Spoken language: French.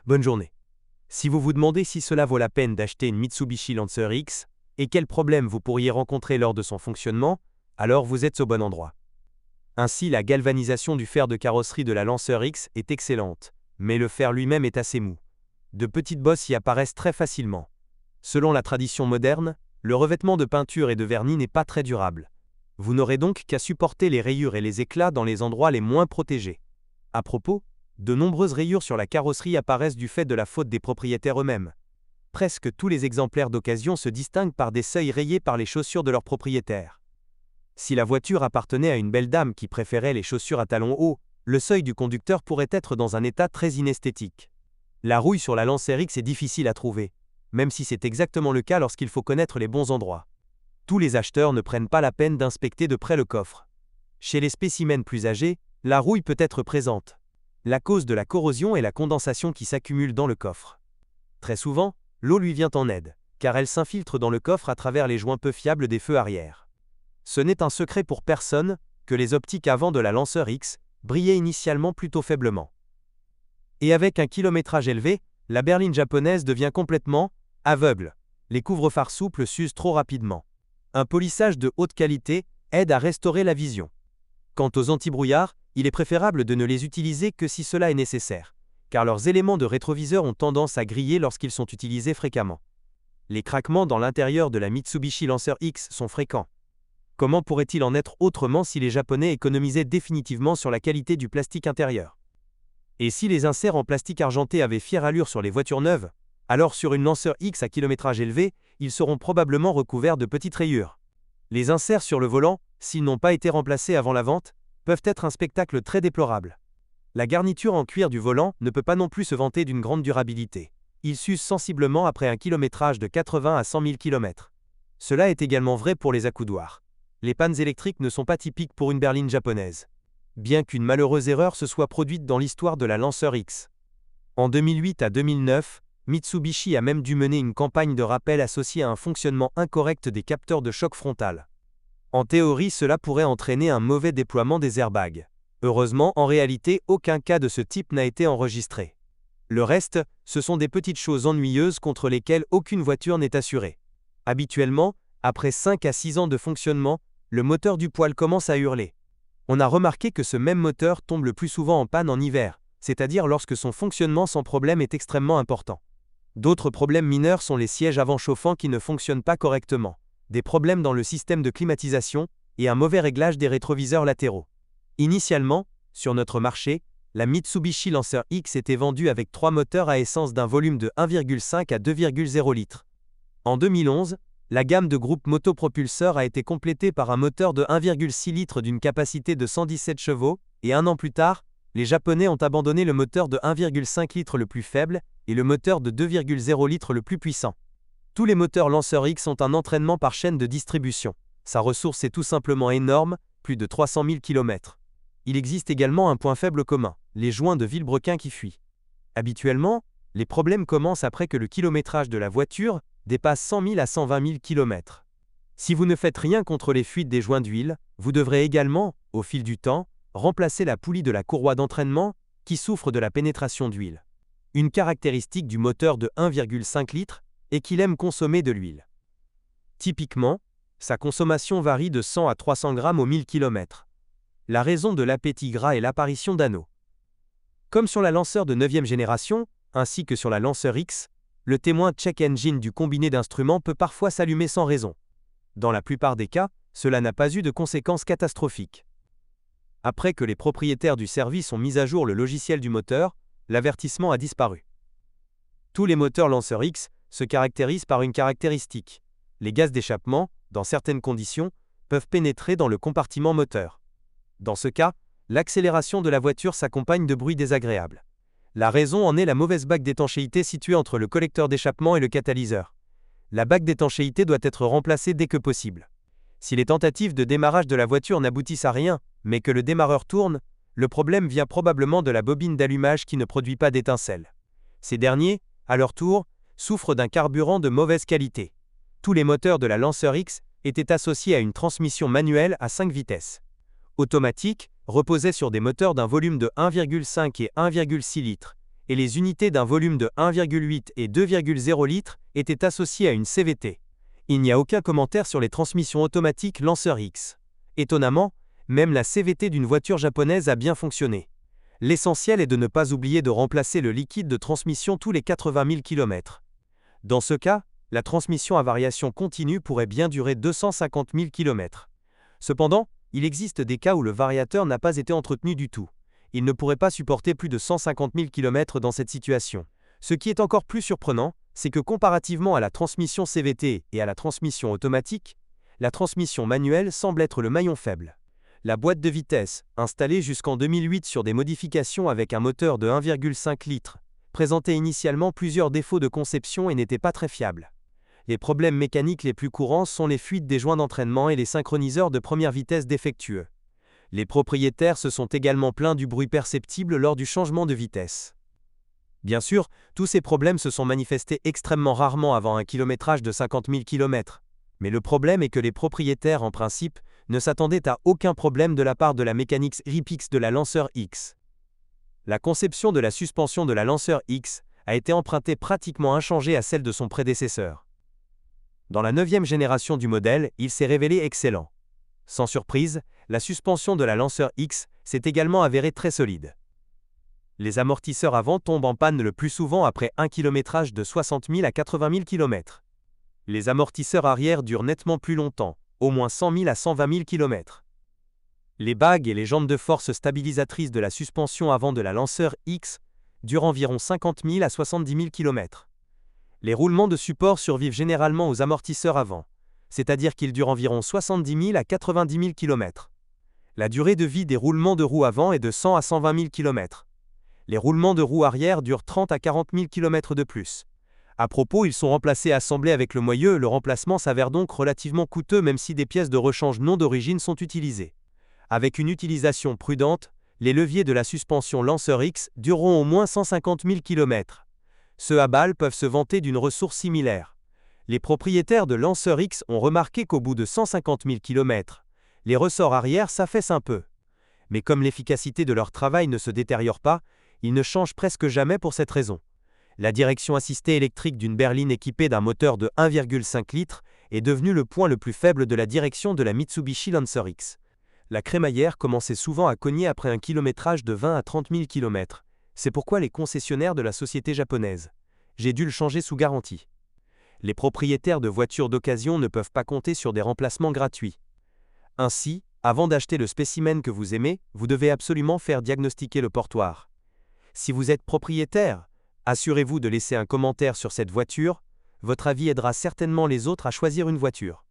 Bonne journée. Si vous vous demandez si cela vaut la peine d'acheter une Mitsubishi Lancer X, et quels problèmes vous pourriez rencontrer lors de son fonctionnement, alors vous êtes au bon endroit. Ainsi, la galvanisation du fer de carrosserie de la Lancer X est excellente, mais le fer lui-même est assez mou. De petites bosses y apparaissent très facilement. Selon la tradition moderne, le revêtement de peinture et de vernis n'est pas très durable. Vous n'aurez donc qu'à supporter les rayures et les éclats dans les endroits les moins protégés. À propos, de nombreuses rayures sur la carrosserie apparaissent du fait de la faute des propriétaires eux-mêmes. Presque tous les exemplaires d'occasion se distinguent par des seuils rayés par les chaussures de leurs propriétaires. Si la voiture appartenait à une belle dame qui préférait les chaussures à talons hauts, le seuil du conducteur pourrait être dans un état très inesthétique. La rouille sur la Lancer X est difficile à trouver, même si c'est exactement le cas lorsqu'il faut connaître les bons endroits. Tous les acheteurs ne prennent pas la peine d'inspecter de près le coffre. Chez les spécimens plus âgés, la rouille peut être présente. La cause de la corrosion est la condensation qui s'accumule dans le coffre. Très souvent, l'eau lui vient en aide, car elle s'infiltre dans le coffre à travers les joints peu fiables des feux arrière. Ce n'est un secret pour personne que les optiques avant de la Lancer X brillaient initialement plutôt faiblement. Et avec un kilométrage élevé, la berline japonaise devient complètement aveugle. Les couvre-phares souples s'usent trop rapidement. Un polissage de haute qualité aide à restaurer la vision. Quant aux antibrouillards, il est préférable de ne les utiliser que si cela est nécessaire, car leurs éléments de rétroviseur ont tendance à griller lorsqu'ils sont utilisés fréquemment. Les craquements dans l'intérieur de la Mitsubishi Lancer X sont fréquents. Comment pourrait-il en être autrement si les Japonais économisaient définitivement sur la qualité du plastique intérieur? Et si les inserts en plastique argenté avaient fière allure sur les voitures neuves, alors sur une Lancer X à kilométrage élevé, ils seront probablement recouverts de petites rayures. Les inserts sur le volant, s'ils n'ont pas été remplacés avant la vente, peuvent être un spectacle très déplorable. La garniture en cuir du volant ne peut pas non plus se vanter d'une grande durabilité. Il s'use sensiblement après un kilométrage de 80 à 100 000 km. Cela est également vrai pour les accoudoirs. Les pannes électriques ne sont pas typiques pour une berline japonaise. Bien qu'une malheureuse erreur se soit produite dans l'histoire de la Lancer X. En 2008 à 2009, Mitsubishi a même dû mener une campagne de rappel associée à un fonctionnement incorrect des capteurs de choc frontal. En théorie, cela pourrait entraîner un mauvais déploiement des airbags. Heureusement, en réalité, aucun cas de ce type n'a été enregistré. Le reste, ce sont des petites choses ennuyeuses contre lesquelles aucune voiture n'est assurée. Habituellement, après 5 à 6 ans de fonctionnement, le moteur du poêle commence à hurler. On a remarqué que ce même moteur tombe le plus souvent en panne en hiver, c'est-à-dire lorsque son fonctionnement sans problème est extrêmement important. D'autres problèmes mineurs sont les sièges avant chauffants qui ne fonctionnent pas correctement, des problèmes dans le système de climatisation et un mauvais réglage des rétroviseurs latéraux. Initialement, sur notre marché, la Mitsubishi Lancer X était vendue avec 3 moteurs à essence d'un volume de 1,5 à 2,0 litres. En 2011, la gamme de groupe motopropulseur a été complétée par un moteur de 1,6 litres d'une capacité de 117 chevaux, et un an plus tard, les Japonais ont abandonné le moteur de 1,5 litres le plus faible et le moteur de 2,0 litres le plus puissant. Tous les moteurs Lancer X ont un entraînement par chaîne de distribution. Sa ressource est tout simplement énorme, plus de 300 000 km. Il existe également un point faible commun, les joints de vilebrequin qui fuient. Habituellement, les problèmes commencent après que le kilométrage de la voiture dépasse 100 000 à 120 000 km. Si vous ne faites rien contre les fuites des joints d'huile, vous devrez également, au fil du temps, remplacer la poulie de la courroie d'entraînement qui souffre de la pénétration d'huile. Une caractéristique du moteur de 1,5 litres est qu'il aime consommer de l'huile. Typiquement, sa consommation varie de 100 à 300 grammes au 1000 km. La raison de l'appétit gras est l'apparition d'anneaux. Comme sur la Lancer de 9e génération, ainsi que sur la Lancer X, le témoin check engine du combiné d'instruments peut parfois s'allumer sans raison. Dans la plupart des cas, cela n'a pas eu de conséquences catastrophiques. Après que les propriétaires du service ont mis à jour le logiciel du moteur, l'avertissement a disparu. Tous les moteurs Lancer X se caractérisent par une caractéristique. Les gaz d'échappement, dans certaines conditions, peuvent pénétrer dans le compartiment moteur. Dans ce cas, l'accélération de la voiture s'accompagne de bruits désagréables. La raison en est la mauvaise bague d'étanchéité située entre le collecteur d'échappement et le catalyseur. La bague d'étanchéité doit être remplacée dès que possible. Si les tentatives de démarrage de la voiture n'aboutissent à rien, mais que le démarreur tourne, le problème vient probablement de la bobine d'allumage qui ne produit pas d'étincelles. Ces derniers, à leur tour, souffrent d'un carburant de mauvaise qualité. Tous les moteurs de la Lancer X étaient associés à une transmission manuelle à 5 vitesses. Automatique, reposaient sur des moteurs d'un volume de 1,5 et 1,6 litres, et les unités d'un volume de 1,8 et 2,0 litres étaient associées à une CVT. Il n'y a aucun commentaire sur les transmissions automatiques Lancer X. Étonnamment, même la CVT d'une voiture japonaise a bien fonctionné. L'essentiel est de ne pas oublier de remplacer le liquide de transmission tous les 80 000 km. Dans ce cas, la transmission à variation continue pourrait bien durer 250 000 km. Cependant, il existe des cas où le variateur n'a pas été entretenu du tout. Il ne pourrait pas supporter plus de 150 000 km dans cette situation. Ce qui est encore plus surprenant, c'est que comparativement à la transmission CVT et à la transmission automatique, la transmission manuelle semble être le maillon faible. La boîte de vitesse, installée jusqu'en 2008 sur des modifications avec un moteur de 1,5 litres, présentait initialement plusieurs défauts de conception et n'était pas très fiable. Les problèmes mécaniques les plus courants sont les fuites des joints d'entraînement et les synchroniseurs de première vitesse défectueux. Les propriétaires se sont également plaints du bruit perceptible lors du changement de vitesse. Bien sûr, tous ces problèmes se sont manifestés extrêmement rarement avant un kilométrage de 50 000 km. Mais le problème est que les propriétaires, en principe, ne s'attendaient à aucun problème de la part de la mécanique RIPX de la Lancer X. La conception de la suspension de la Lancer X a été empruntée pratiquement inchangée à celle de son prédécesseur. Dans la 9e génération du modèle, il s'est révélé excellent. Sans surprise, la suspension de la Lancer X s'est également avérée très solide. Les amortisseurs avant tombent en panne le plus souvent après un kilométrage de 60 000 à 80 000 km. Les amortisseurs arrière durent nettement plus longtemps, au moins 100 000 à 120 000 km. Les bagues et les jantes de force stabilisatrices de la suspension avant de la Lancer X durent environ 50 000 à 70 000 km. Les roulements de support survivent généralement aux amortisseurs avant, c'est-à-dire qu'ils durent environ 70 000 à 90 000 km. La durée de vie des roulements de roues avant est de 100 à 120 000 km. Les roulements de roues arrière durent 30 à 40 000 km de plus. À propos, ils sont remplacés et assemblés avec le moyeu, le remplacement s'avère donc relativement coûteux même si des pièces de rechange non d'origine sont utilisées. Avec une utilisation prudente, les leviers de la suspension Lancer X dureront au moins 150 000 km. Ceux à balles peuvent se vanter d'une ressource similaire. Les propriétaires de Lancer X ont remarqué qu'au bout de 150 000 km, les ressorts arrière s'affaissent un peu. Mais comme l'efficacité de leur travail ne se détériore pas, ils ne changent presque jamais pour cette raison. La direction assistée électrique d'une berline équipée d'un moteur de 1,5 litres est devenue le point le plus faible de la direction de la Mitsubishi Lancer X. La crémaillère commençait souvent à cogner après un kilométrage de 20 à 30 000 km. C'est pourquoi les concessionnaires de la société japonaise. J'ai dû le changer sous garantie. Les propriétaires de voitures d'occasion ne peuvent pas compter sur des remplacements gratuits. Ainsi, avant d'acheter le spécimen que vous aimez, vous devez absolument faire diagnostiquer le portoir. Si vous êtes propriétaire, assurez-vous de laisser un commentaire sur cette voiture, votre avis aidera certainement les autres à choisir une voiture.